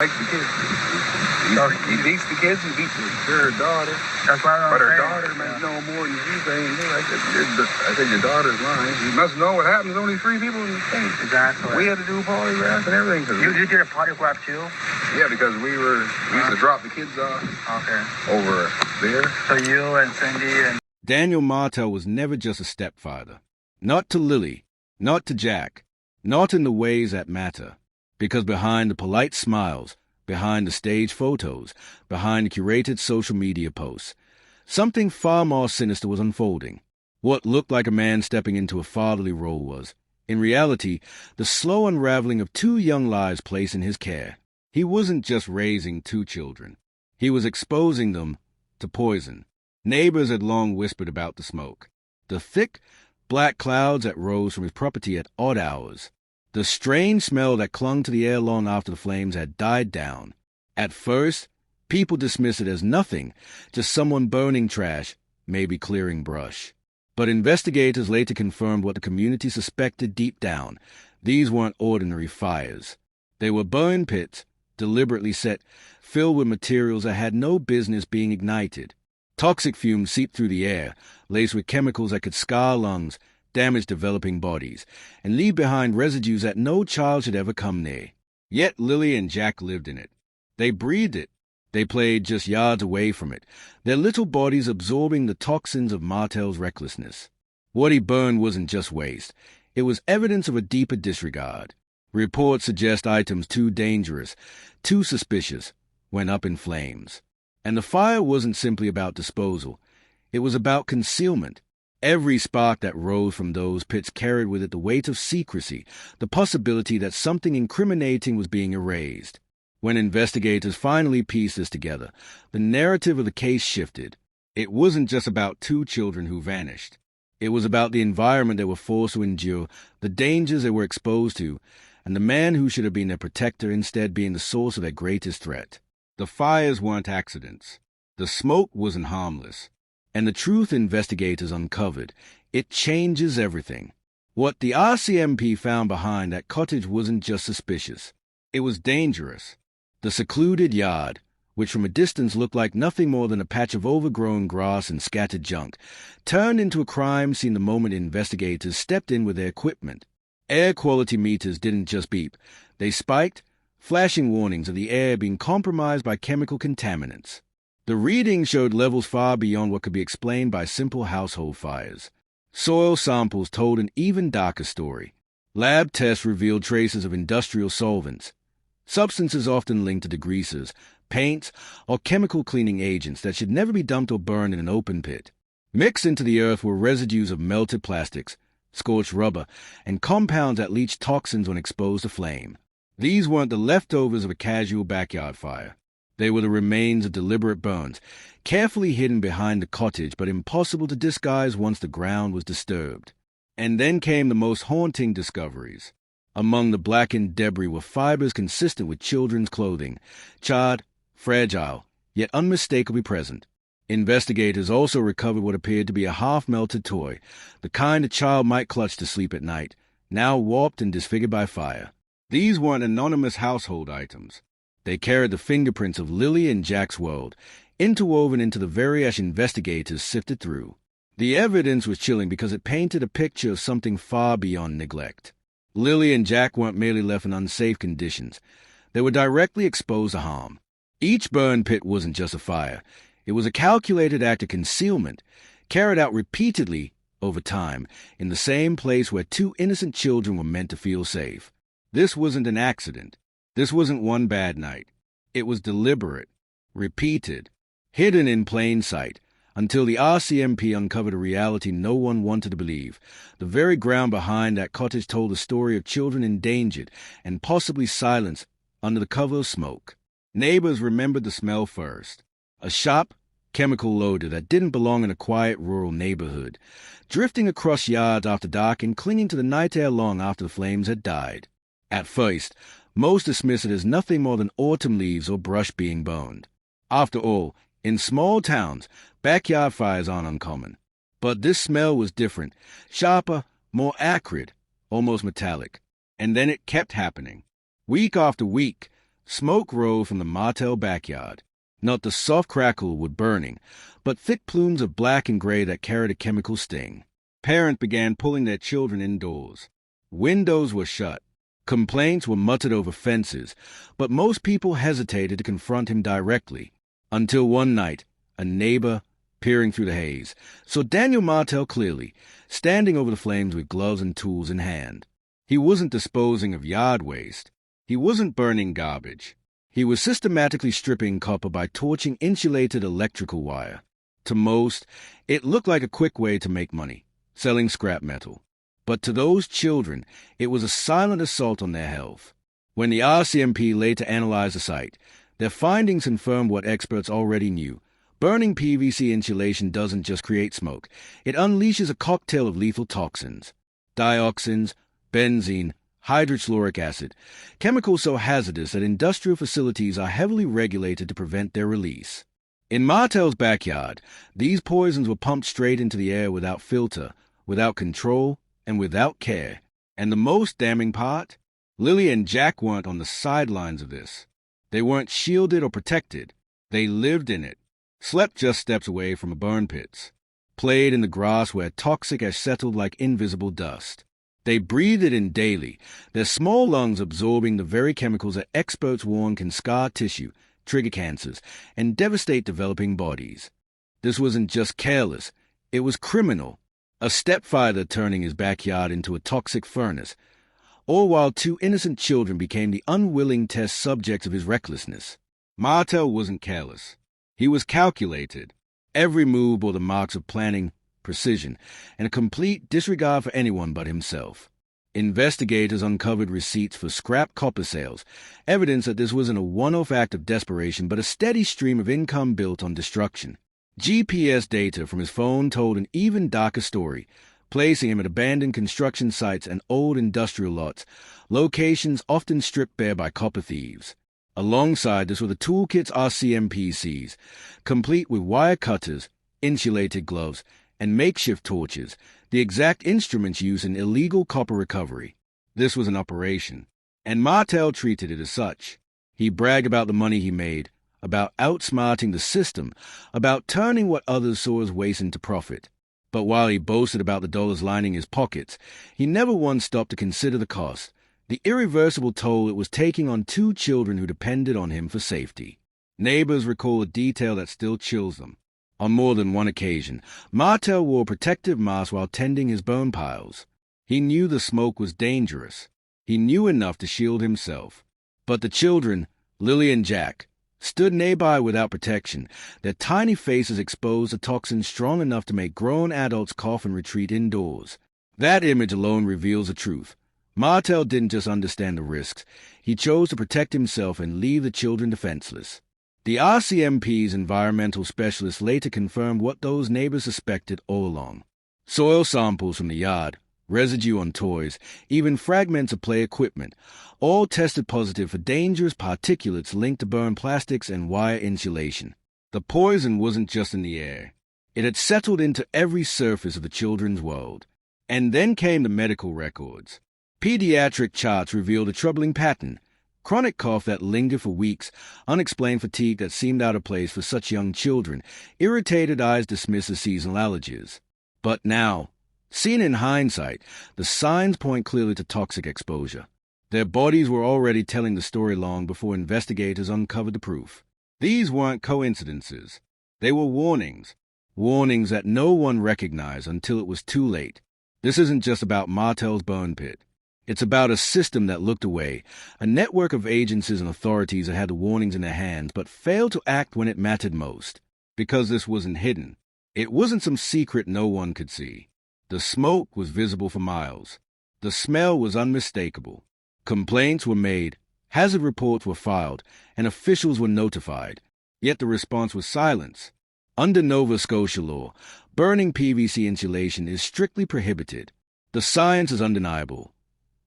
likes the kids. He beats the kids, he beats her daughter. That's why But her daughter makes no more than she's saying. I said, your daughter's lying. You must know what happens. Only 3 people in the state. Exactly. We had to do polygraphs and everything. You did a polygraph too? Yeah, because we used to drop the kids off over there. So you and Cindy and... Daniel Martell was never just a stepfather. Not to Lily, not to Jack, not in the ways that matter. Because behind the polite smiles, behind the stage photos, behind the curated social media posts, something far more sinister was unfolding. What looked like a man stepping into a fatherly role was, in reality, the slow unraveling of 2 young lives placed in his care. He wasn't just raising 2 children. He was exposing them to poison. Neighbors had long whispered about the smoke, the thick, black clouds that rose from his property at odd hours. The strange smell that clung to the air long after the flames had died down. At first, people dismissed it as nothing, just someone burning trash, maybe clearing brush. But investigators later confirmed what the community suspected deep down. These weren't ordinary fires. They were burn pits, deliberately set, filled with materials that had no business being ignited. Toxic fumes seeped through the air, laced with chemicals that could scar lungs, damage developing bodies, and leave behind residues that no child should ever come near. Yet Lily and Jack lived in it. They breathed it. They played just yards away from it, their little bodies absorbing the toxins of Martell's recklessness. What he burned wasn't just waste. It was evidence of a deeper disregard. Reports suggest items too dangerous, too suspicious, went up in flames. And the fire wasn't simply about disposal. It was about concealment. Every spark that rose from those pits carried with it the weight of secrecy, the possibility that something incriminating was being erased. When investigators finally pieced this together, the narrative of the case shifted. It wasn't just about 2 children who vanished. It was about the environment they were forced to endure, the dangers they were exposed to, and the man who should have been their protector instead being the source of their greatest threat. The fires weren't accidents. The smoke wasn't harmless. And the truth investigators uncovered, it changes everything. What the RCMP found behind that cottage wasn't just suspicious. It was dangerous. The secluded yard, which from a distance looked like nothing more than a patch of overgrown grass and scattered junk, turned into a crime scene the moment investigators stepped in with their equipment. Air quality meters didn't just beep. They spiked, flashing warnings of the air being compromised by chemical contaminants. The readings showed levels far beyond what could be explained by simple household fires. Soil samples told an even darker story. Lab tests revealed traces of industrial solvents, substances often linked to degreasers, paints, or chemical cleaning agents that should never be dumped or burned in an open pit. Mixed into the earth were residues of melted plastics, scorched rubber, and compounds that leached toxins when exposed to flame. These weren't the leftovers of a casual backyard fire. They were the remains of deliberate burns, carefully hidden behind the cottage but impossible to disguise once the ground was disturbed. And then came the most haunting discoveries. Among the blackened debris were fibers consistent with children's clothing, charred, fragile, yet unmistakably present. Investigators also recovered what appeared to be a half-melted toy, the kind a child might clutch to sleep at night, now warped and disfigured by fire. These weren't anonymous household items. They carried the fingerprints of Lily and Jack's world, interwoven into the very ash investigators sifted through. The evidence was chilling because it painted a picture of something far beyond neglect. Lily and Jack weren't merely left in unsafe conditions. They were directly exposed to harm. Each burn pit wasn't just a fire. It was a calculated act of concealment, carried out repeatedly over time, in the same place where 2 innocent children were meant to feel safe. This wasn't an accident. This wasn't one bad night. It was deliberate, repeated, hidden in plain sight, until the RCMP uncovered a reality no one wanted to believe. The very ground behind that cottage told the story of children endangered and possibly silenced under the cover of smoke. Neighbors remembered the smell first. A sharp, chemical odor that didn't belong in a quiet rural neighborhood, drifting across yards after dark and clinging to the night air long after the flames had died. At first, most dismiss it as nothing more than autumn leaves or brush being burned. After all, in small towns, backyard fires aren't uncommon. But this smell was different, sharper, more acrid, almost metallic. And then it kept happening. Week after week, Smoke rose from the Martell backyard, not the soft crackle of wood burning, but thick plumes of black and gray that carried a chemical sting. Parents began pulling their children indoors. Windows were shut. Complaints were muttered over fences, but most people hesitated to confront him directly, until one night, a neighbor, peering through the haze, saw Daniel Martell clearly, standing over the flames with gloves and tools in hand. He wasn't disposing of yard waste. He wasn't burning garbage. He was systematically stripping copper by torching insulated electrical wire. To most, it looked like a quick way to make money, selling scrap metal. But to those children, it was a silent assault on their health. When the RCMP later analyzed the site, their findings confirmed what experts already knew. Burning PVC insulation doesn't just create smoke. It unleashes a cocktail of lethal toxins. Dioxins, benzene, hydrochloric acid, chemicals so hazardous that industrial facilities are heavily regulated to prevent their release. In Martell's backyard, these poisons were pumped straight into the air without filter, without control, and without care. And the most damning part? Lily and Jack weren't on the sidelines of this. They weren't shielded or protected. They lived in it, slept just steps away from burn pits, played in the grass where toxic ash settled like invisible dust. They breathed it in daily, their small lungs absorbing the very chemicals that experts warn can scar tissue, trigger cancers, and devastate developing bodies. This wasn't just careless, it was criminal. A stepfather turning his backyard into a toxic furnace, all while two innocent children became the unwilling test subjects of his recklessness. Martell wasn't careless. He was calculated. Every move bore the marks of planning, precision, and a complete disregard for anyone but himself. Investigators uncovered receipts for scrap copper sales, evidence that this wasn't a one-off act of desperation but a steady stream of income built on destruction. GPS data from his phone told an even darker story, placing him at abandoned construction sites and old industrial lots, locations often stripped bare by copper thieves. Alongside this were the toolkits RCMP seized, complete with wire cutters, insulated gloves, and makeshift torches, the exact instruments used in illegal copper recovery. This was an operation, and Martell treated it as such. He bragged about the money he made, about outsmarting the system, about turning what others saw as waste into profit. But while he boasted about the dollars lining his pockets, he never once stopped to consider the cost, the irreversible toll it was taking on two children who depended on him for safety. Neighbors recall a detail that still chills them. On more than one occasion, Martell wore a protective mask while tending his burn piles. He knew the smoke was dangerous. He knew enough to shield himself. But the children, Lily and Jack, stood nearby without protection, their tiny faces exposed to toxins strong enough to make grown adults cough and retreat indoors. That image alone reveals the truth. Martell didn't just understand the risks. He chose to protect himself and leave the children defenseless. The RCMP's environmental specialists later confirmed what those neighbors suspected all along. Soil samples from the yard, residue on toys, even fragments of play equipment, all tested positive for dangerous particulates linked to burn plastics and wire insulation. The poison wasn't just in the air. It had settled into every surface of the children's world. And then came the medical records. Pediatric charts revealed a troubling pattern. Chronic cough that lingered for weeks, unexplained fatigue that seemed out of place for such young children, irritated eyes dismissed as seasonal allergies. But now, seen in hindsight, the signs point clearly to toxic exposure. Their bodies were already telling the story long before investigators uncovered the proof. These weren't coincidences. They were warnings. Warnings that no one recognized until it was too late. This isn't just about Martell's burn pit. It's about a system that looked away, a network of agencies and authorities that had the warnings in their hands but failed to act when it mattered most. Because this wasn't hidden. It wasn't some secret no one could see. The smoke was visible for miles. The smell was unmistakable. Complaints were made, hazard reports were filed, and officials were notified. Yet the response was silence. Under Nova Scotia law, burning PVC insulation is strictly prohibited. The science is undeniable.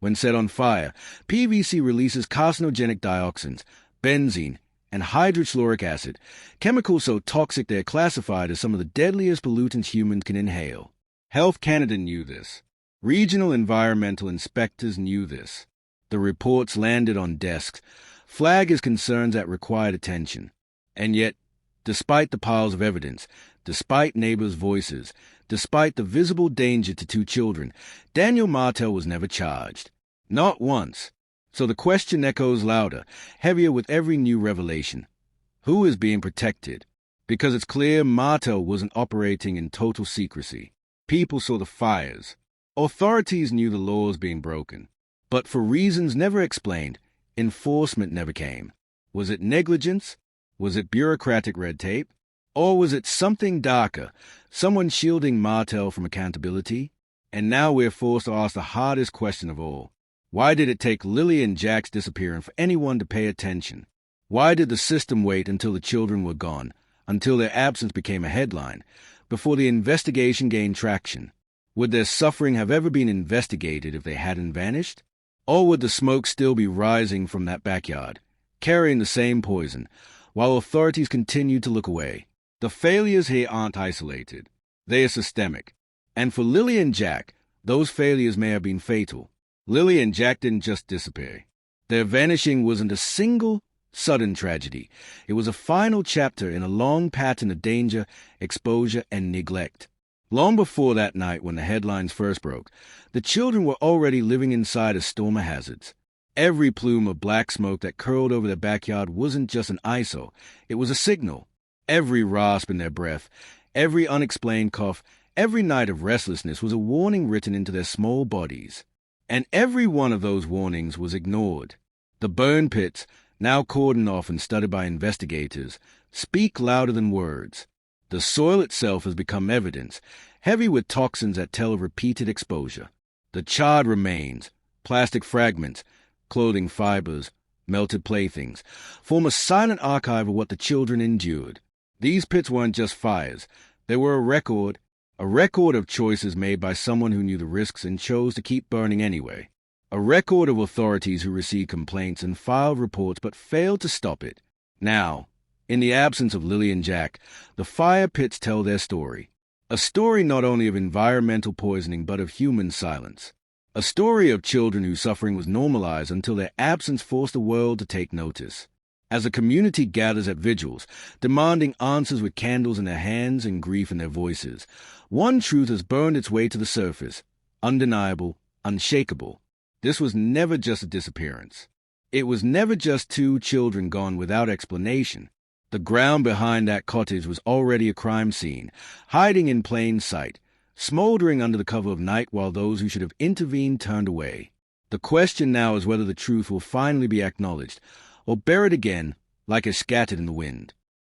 When set on fire, PVC releases carcinogenic dioxins, benzene, and hydrochloric acid, chemicals so toxic they are classified as some of the deadliest pollutants humans can inhale. Health Canada knew this. Regional environmental inspectors knew this. The reports landed on desks, flag his concerns that required attention. And yet, despite the piles of evidence, despite neighbors' voices, despite the visible danger to 2 children, Daniel Martell was never charged. Not once. So the question echoes louder, heavier with every new revelation. Who is being protected? Because it's clear Martell wasn't operating in total secrecy. People saw the fires. Authorities knew the laws being broken. But for reasons never explained, enforcement never came. Was it negligence? Was it bureaucratic red tape? Or was it something darker, someone shielding Martell from accountability? And now we're forced to ask the hardest question of all. Why did it take Lily and Jack's disappearance for anyone to pay attention? Why did the system wait until the children were gone, until their absence became a headline, before the investigation gained traction? Would their suffering have ever been investigated if they hadn't vanished? Or would the smoke still be rising from that backyard, carrying the same poison, while authorities continued to look away? The failures here aren't isolated. They are systemic. And for Lily and Jack, those failures may have been fatal. Lily and Jack didn't just disappear. Their vanishing wasn't a single, sudden tragedy. It was a final chapter in a long pattern of danger, exposure, and neglect. Long before that night when the headlines first broke, the children were already living inside a storm of hazards. Every plume of black smoke that curled over their backyard wasn't just an ISO, it was a signal. Every rasp in their breath, every unexplained cough, every night of restlessness was a warning written into their small bodies. And every one of those warnings was ignored. The burn pits, now cordoned off and studied by investigators, speak louder than words. The soil itself has become evidence, heavy with toxins that tell of repeated exposure. The charred remains, plastic fragments, clothing fibers, melted playthings, form a silent archive of what the children endured. These pits weren't just fires. They were a record of choices made by someone who knew the risks and chose to keep burning anyway. A record of authorities who received complaints and filed reports but failed to stop it. Now, in the absence of Lily and Jack, the fire pits tell their story. A story not only of environmental poisoning but of human silence. A story of children whose suffering was normalized until their absence forced the world to take notice. As a community gathers at vigils, demanding answers with candles in their hands and grief in their voices, one truth has burned its way to the surface, undeniable, unshakable. This was never just a disappearance. It was never just 2 children gone without explanation. The ground behind that cottage was already a crime scene, hiding in plain sight, smoldering under the cover of night while those who should have intervened turned away. The question now is whether the truth will finally be acknowledged, or buried again like it's scattered in the wind.